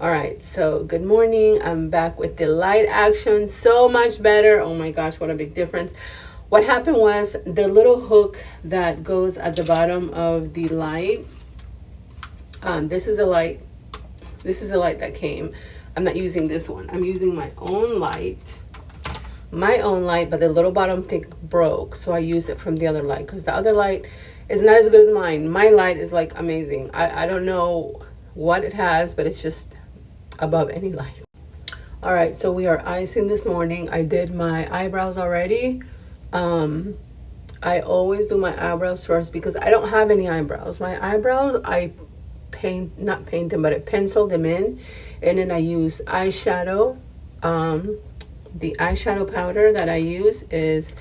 All right, so good morning. I'm back with the light action. So much better. Oh my gosh, what a big difference. What happened was the little hook that goes at the bottom of the light. This is the light. This is the light that came. I'm not using this one. I'm using my own light. But the little bottom thing broke. So I used it from the other light because the other light is not as good as mine. My light is like amazing. I don't know what it has, but it's just above any light. All right, so we are icing this morning. I did my eyebrows already. I always do my eyebrows first because I don't have any eyebrows. My eyebrows, I not paint them, but I pencil them in, and then I use eyeshadow. The eyeshadow powder that I use is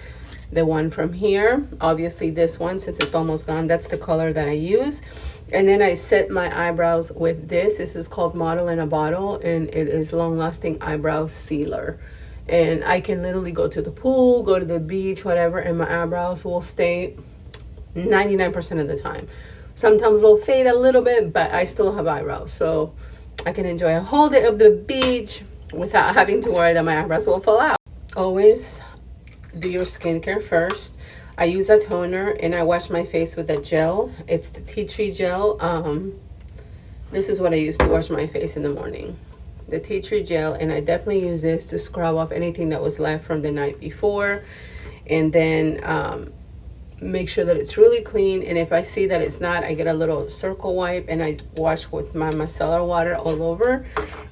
the one from here. Obviously this one, since it's almost gone, that's the color that I use. And then I set my eyebrows with this. This is called Model in a Bottle, and it is long lasting eyebrow sealer. And I can literally go to the pool, go to the beach, whatever, and my eyebrows will stay 99% of the time. Sometimes they'll fade a little bit, but I still have eyebrows, so I can enjoy a whole day of the beach without having to worry that my eyebrows will fall out. Always do your skincare first. I use a toner and I wash my face with a gel. It's the tea tree gel. This is what I use to wash my face in the morning. The tea tree gel, and I definitely use this to scrub off anything that was left from the night before. And then make sure that it's really clean, and if I see that it's not, I get a little circle wipe and I wash with my micellar water all over.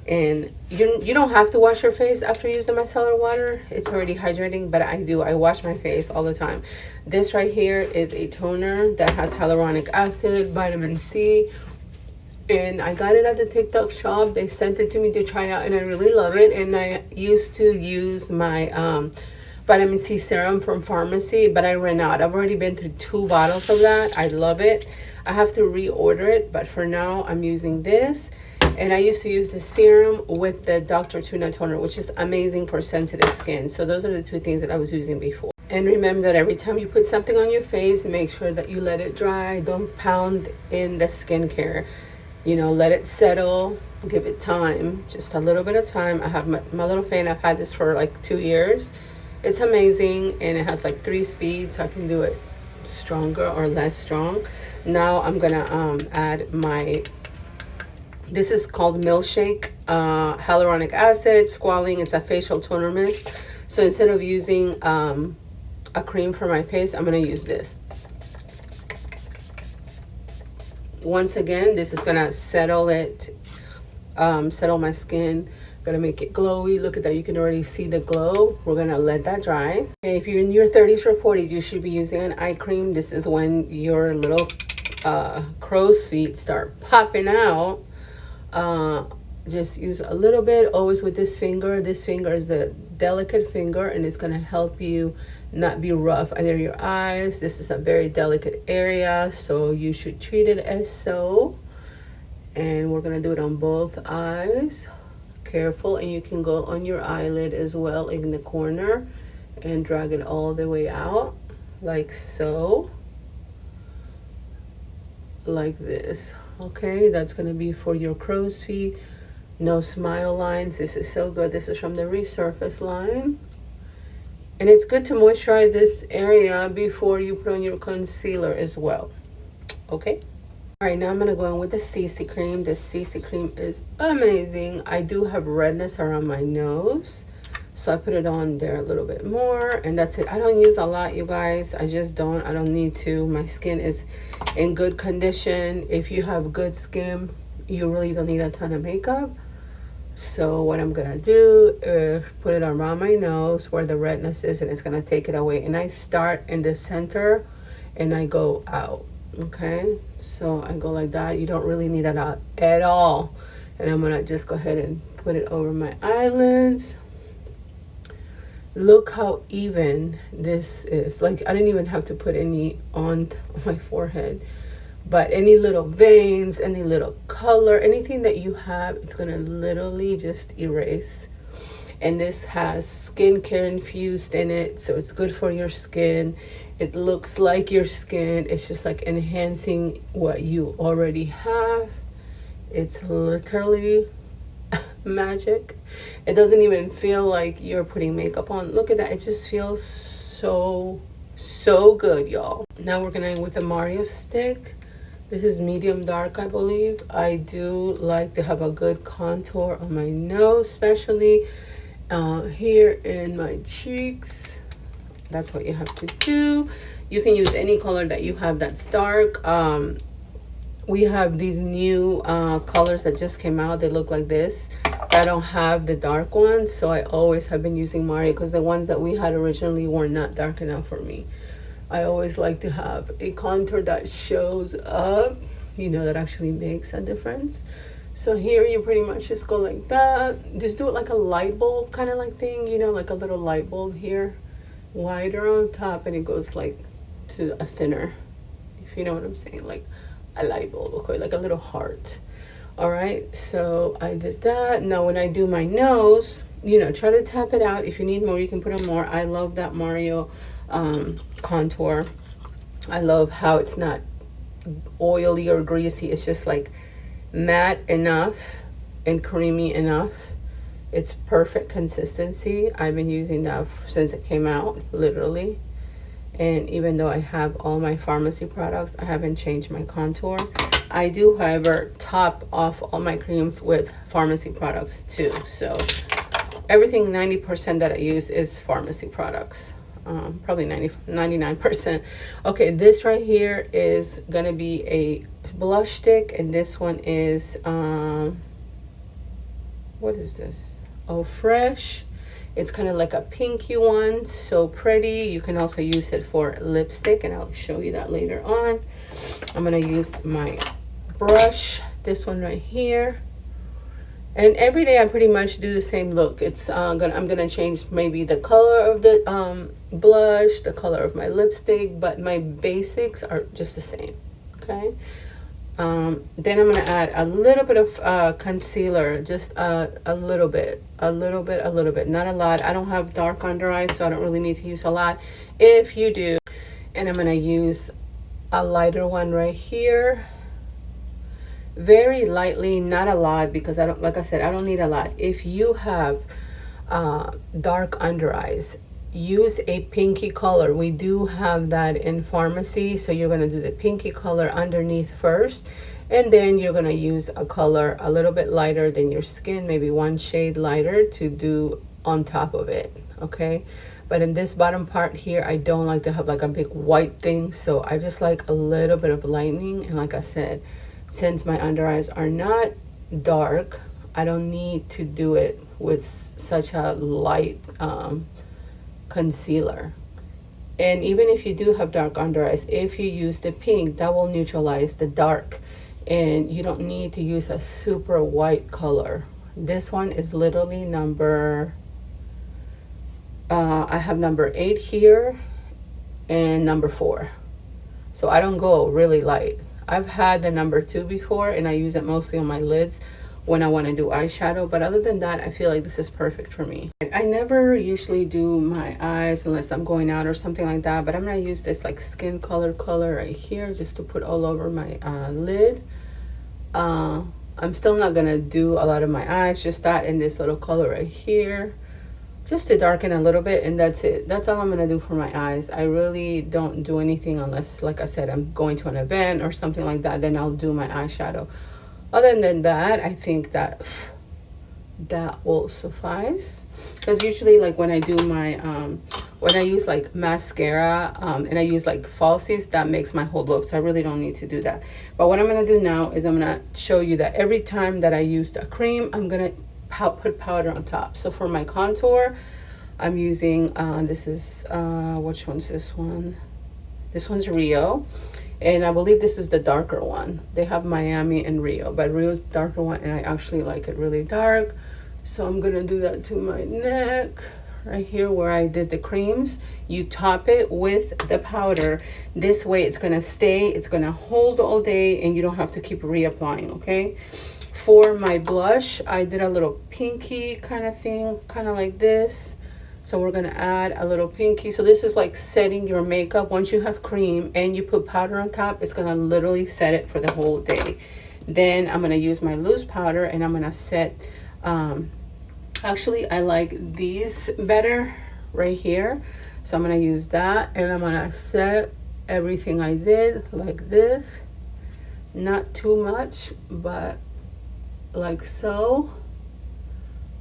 And you don't have to wash your face after you use the micellar water, it's already hydrating, but I wash my face all the time. This right here is a toner that has hyaluronic acid, vitamin C, and I got it at the TikTok shop. They sent it to me to try out and I really love it. And I used to use my vitamin C serum from pharmacy, but I ran out. I've already been through 2 bottles of that. I love it. I have to reorder it, but for now I'm using this. And I used to use the serum with the Dr. Tuna toner, which is amazing for sensitive skin. So those are the 2 things that I was using before. And remember that every time you put something on your face, make sure that you let it dry. Don't pound in the skincare. You know, let it settle, give it time, just a little bit of time. I have my little fan. I've had this for like 2 years. It's amazing, and it has like 3 speeds, so I can do it stronger or less strong. Now I'm gonna add this is called Milkshake hyaluronic acid squalene. It's a facial toner mist. So instead of using a cream for my face, I'm gonna use this. Once again, this is gonna settle my skin, gonna make it glowy. Look at that, you can already see the glow. We're gonna let that dry. Okay, if you're in your 30s or 40s, you should be using an eye cream. This is when your little crow's feet start popping out. Just use a little bit, always with this finger. This finger is the delicate finger, and it's gonna help you not be rough under your eyes. This is a very delicate area, so you should treat it as so. And we're gonna do it on both eyes. Careful, and you can go on your eyelid as well in the corner and drag it all the way out like so, like this. Okay, that's gonna be for your crow's feet. No smile lines. This is so good. This is from the Resurface line, and it's good to moisturize this area before you put on your concealer as well. Okay. All right, now I'm gonna go in with the CC cream. This CC cream is amazing. I do have redness around my nose, so I put it on there a little bit more, and that's it. I don't use a lot, you guys. I just don't. I don't need to. My skin is in good condition. If you have good skin, you really don't need a ton of makeup. So what I'm gonna do is put it around my nose where the redness is, and it's gonna take it away. And I start in the center and I go out. Okay, so I go like that. You don't really need it out at all. And I'm gonna just go ahead and put it over my eyelids. Look how even this is. Like, I didn't even have to put any on my forehead, but any little veins, any little color, anything that you have, it's gonna literally just erase. And this has skincare infused in it, so it's good for your skin. It looks like your skin. It's just like enhancing what you already have. It's literally magic. It doesn't even feel like you're putting makeup on. Look at that. It just feels so good, y'all. Now we're gonna with the Mario stick. This is medium dark, I believe. I do like to have a good contour on my nose, especially here in my cheeks. That's what you have to do. You can use any color that you have that's dark. We have these new colors that just came out. They look like this. I don't have the dark ones, so I always have been using Mario because the ones that we had originally were not dark enough for me. I always like to have a contour that shows up, you know, that actually makes a difference. So here you pretty much just go like that. Just do it like a light bulb kind of like thing, you know, like a little light bulb here, wider on top, and it goes like to a thinner, if you know what I'm saying, like a light bulb, okay, like a little heart. All right, so I did that. Now when I do my nose, you know, try to tap it out. If you need more, you can put on more. I love that Mario contour. I love how it's not oily or greasy. It's just like matte enough and creamy enough. It's perfect consistency. I've been using that since it came out, literally. And even though I have all my pharmacy products, I haven't changed my contour. I do, however, top off all my creams with pharmacy products too. So everything 90% that I use is pharmacy products. Probably 99%. Okay, this right here is gonna be a blush stick, and this one is what is this? Oh, Fresh. It's kind of like a pinky one, so pretty. You can also use it for lipstick, and I'll show you that later on. I'm gonna use my brush, this one right here. And every day I pretty much do the same look. It's I'm gonna change maybe the color of the blush, the color of my lipstick, but my basics are just the same. Okay. Then I'm gonna add a little bit of concealer, just a little bit, not a lot. I don't have dark under eyes, so I don't really need to use a lot. If you do, and I'm gonna use a lighter one right here. Very lightly, not a lot, because I don't, like I said, I don't need a lot. If you have dark under eyes, use a pinky color. We do have that in pharmacy, so you're gonna do the pinky color underneath first, and then you're gonna use a color a little bit lighter than your skin, maybe one shade lighter, to do on top of it. Okay, but in this bottom part here, I don't like to have like a big white thing, so I just like a little bit of lightening. And like I said, since my under eyes are not dark, I don't need to do it with such a light concealer. And even if you do have dark under eyes, if you use the pink, that will neutralize the dark, and you don't need to use a super white color. This one is literally number I have number 8 here and number 4, so I don't go really light. I've had the number 2 before, and I use it mostly on my lids when I want to do eyeshadow, but other than that, I feel like this is perfect for me. I never usually do my eyes unless I'm going out or something like that, but I'm gonna use this like skin color right here just to put all over my lid. I'm still not gonna do a lot of my eyes, just that in this little color right here, just to darken a little bit, and that's it. That's all I'm gonna do for my eyes. I really don't do anything unless, like I said, I'm going to an event or something like that, then I'll do my eyeshadow. Other than that, I think that will suffice, because usually like when I do my when I use like mascara and I use like falsies, that makes my whole look, so I really don't need to do that. But what I'm gonna do now is I'm gonna show you that every time that I used a cream, I'm gonna put powder on top. So for my contour, I'm using this is which one's this one? This one's Rio, and I believe this is the darker one. They have Miami and Rio, but Rio's the darker one, and I actually like it really dark. So I'm gonna do that to my neck right here where I did the creams. You top it with the powder. This way it's gonna stay, it's gonna hold all day, and you don't have to keep reapplying. Okay. For my blush, I did a little pinky kind of thing, kind of like this. So we're gonna add a little pinky. So this is like setting your makeup. Once you have cream and you put powder on top, it's gonna literally set it for the whole day. Then I'm gonna use my loose powder, and I'm gonna set Actually, I like these better right here. So I'm gonna use that, and I'm gonna set everything I did like this. Not too much, but like so.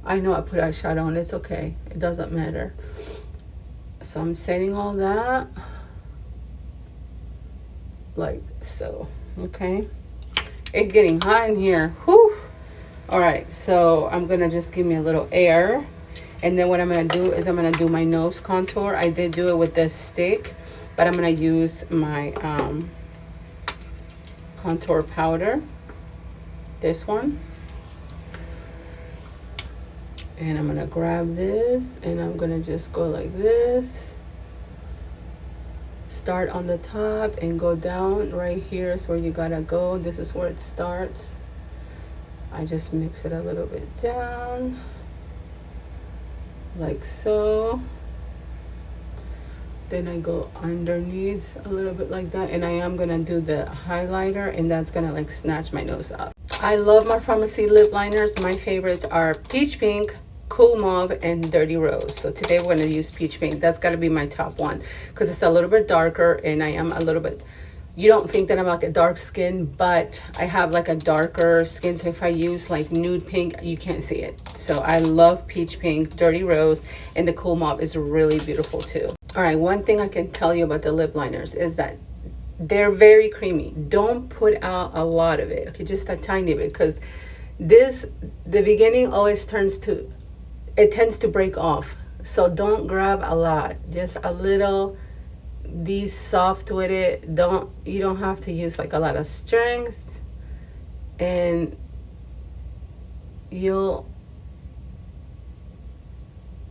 I know I put eyeshadow on, it's okay. It doesn't matter. So I'm setting all that like so, okay? It's getting hot in here, whew. All right, so I'm gonna just give me a little air. And then what I'm gonna do is I'm gonna do my nose contour. I did do it with this stick, but I'm gonna use my contour powder, this one. And I'm gonna grab this and I'm gonna just go like this. Start on the top and go down. Right here is where you gotta go. This is where it starts. I just mix it a little bit down, like so. Then I go underneath a little bit like that, and I am gonna do the highlighter, and that's gonna like snatch my nose up. I love my Pharmacy lip liners. My favorites are Peach Pink, Cool Mauve, and Dirty Rose. So today we're gonna use Peach Pink. That's gotta be my top one because it's a little bit darker, and I am a little bit, you don't think that I'm like a dark skin, but I have like a darker skin. So if I use like nude pink, you can't see it. So I love Peach Pink, Dirty Rose, and the Cool Mauve is really beautiful too. All right, one thing I can tell you about the lip liners is that they're very creamy. Don't put out a lot of it, okay, just a tiny bit, because the beginning always tends to break off. So don't grab a lot, just a little. Be soft with it. You don't have to use like a lot of strength, and you'll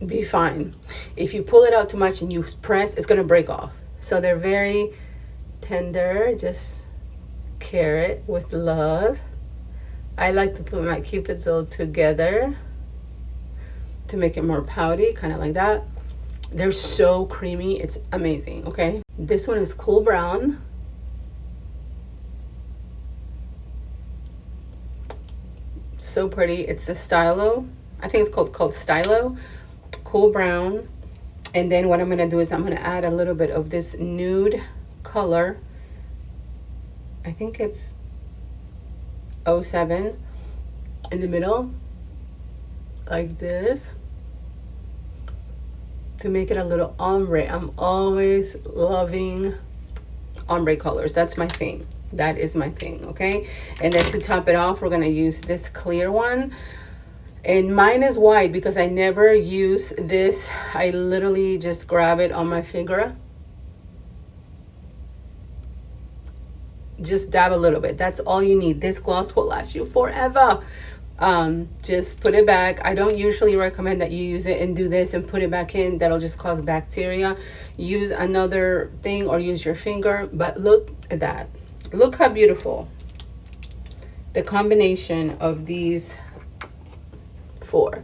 be fine. If you pull it out too much and you press, it's gonna break off. So they're very tender. Just care it with love. I like to put my Cupid's all together to make it more pouty, kind of like that. They're so creamy, it's amazing, okay? This one is Cool Brown. So pretty. It's the Stylo. I think it's called Stylo. Cool Brown. And then what I'm gonna do is I'm gonna add a little bit of this nude color. I think it's 07 in the middle, like this, to make it a little ombre. I'm always loving ombre colors. That's my thing. That is my thing, okay? And then to top it off, we're gonna use this clear one. And mine is white because I never use this. I literally just grab it on my finger. Just dab a little bit. That's all you need. This gloss will last you forever. Just put it back. I don't usually recommend that you use it and do this and put it back in. That'll just cause bacteria. Use another thing or use your finger. But look at that. Look how beautiful the combination of these four.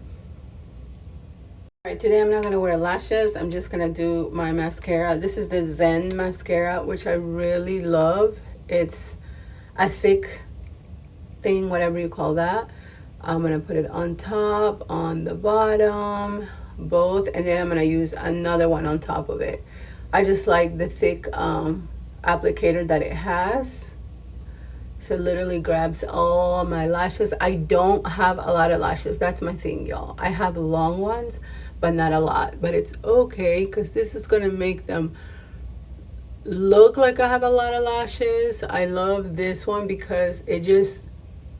All right, today I'm not gonna wear lashes. I'm just gonna do my mascara. This is the Zen mascara, which I really love. It's a thick thing, whatever you call that. I'm gonna put it on top, on the bottom, both, and then I'm gonna use another one on top of it. I just like the thick applicator that it has. So it literally grabs all my lashes. I don't have a lot of lashes. That's my thing, y'all. I have long ones, but not a lot. But it's okay, because this is gonna make them look like I have a lot of lashes. I love this one because it just,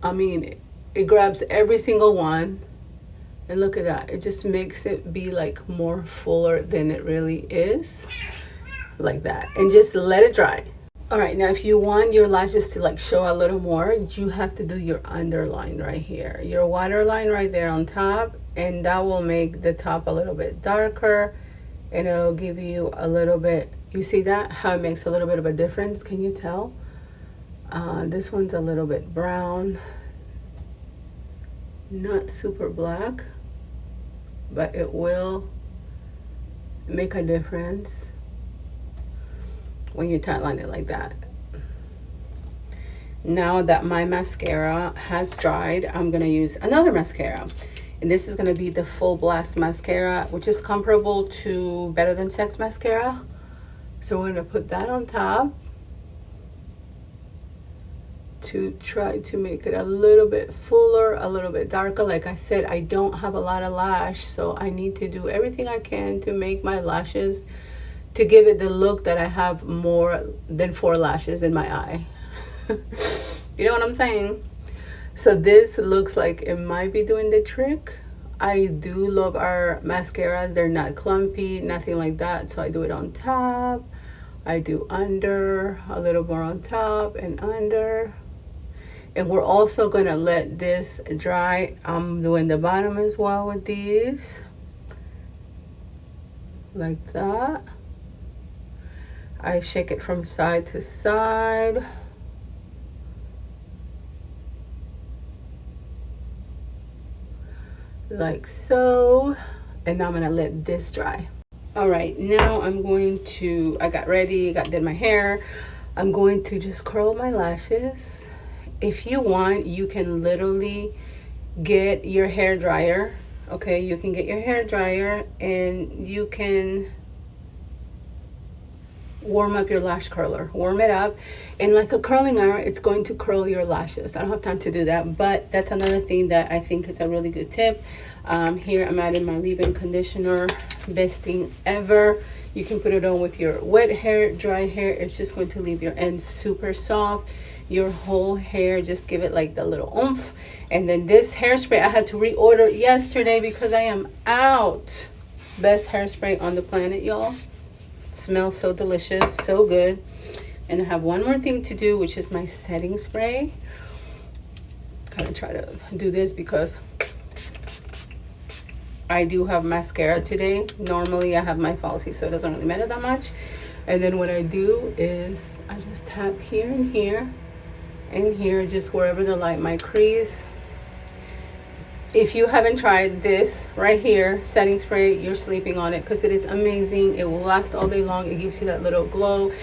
I mean, it grabs every single one. And look at that. It just makes it be like more fuller than it really is. Like that. And just let it dry. All right, now if you want your lashes to like show a little more, you have to do your underline right here. Your waterline right there on top, and that will make the top a little bit darker, and it'll give you a little bit, you see that? How it makes a little bit of a difference, can you tell? This one's a little bit brown. Not super black, but it will make a difference when you tightline it like that. Now that my mascara has dried, I'm gonna use another mascara. And this is gonna be the Full Blast mascara, which is comparable to Better Than Sex mascara. So we're gonna put that on top to try to make it a little bit fuller, a little bit darker. Like I said, I don't have a lot of lash, so I need to do everything I can to make my lashes, to give it the look that I have more than 4 lashes in my eye. You know what I'm saying? So this looks like it might be doing the trick. I do love our mascaras. They're not clumpy, nothing like that. So I do it on top, I do under, a little more on top and under. And we're also gonna let this dry. I'm doing the bottom as well with these, like that. I shake it from side to side. Like so. And now I'm gonna let this dry. All right, now I'm going to, I got ready, did my hair. I'm going to just curl my lashes. If you want, you can literally get your hair dryer. Okay, you can get your hair dryer and you can warm up your lash curler. Warm it up, and like a curling iron, it's going to curl your lashes. I don't have time to do that, but that's another thing that I think is a really good tip. Here I'm adding my leave-in conditioner, best thing ever. You can put it on with your wet hair, dry hair. It's just going to leave your ends super soft. Your whole hair, just give it like the little oomph. And then this hairspray I had to reorder yesterday because I am out. Best hairspray on the planet, y'all. Smells so delicious, so good. And I have one more thing to do, which is my setting spray. Kind of try to do this because I do have mascara today. Normally I have my falsies, so it doesn't really matter that much. And then what I do is I just tap here and here and here, just wherever the light might crease. If you haven't tried this right here, setting spray, you're sleeping on it, because it is amazing. It will last all day long. It gives you that little glow.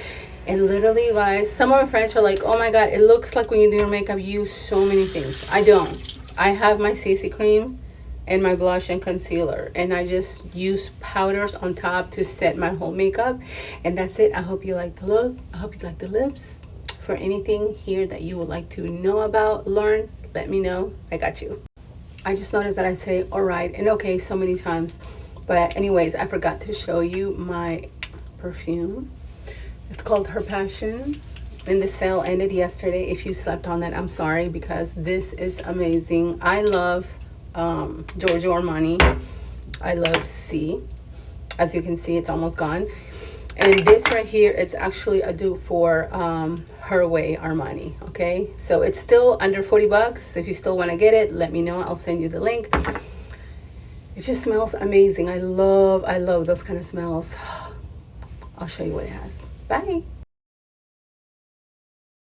And literally, you guys, some of my friends are like, oh my God, it looks like when you do your makeup, you use so many things. I don't. I have my CC cream and my blush and concealer, and I just use powders on top to set my whole makeup. And that's it. I hope you like the look. I hope you like the lips. For anything here that you would like to know about, learn, let me know. I got you. I just noticed that I say all right and okay so many times. But anyways, I forgot to show you my perfume. It's called Her Passion, and the sale ended yesterday. If you slept on that, I'm sorry, because this is amazing. I love Giorgio Armani. I love C. As you can see, it's almost gone. And this right here, it's actually a dupe for Her Way Armani, okay? So it's still under 40 bucks. If you still want to get it, let me know. I'll send you the link. It just smells amazing. I love those kind of smells. I'll show you what it has. Bye.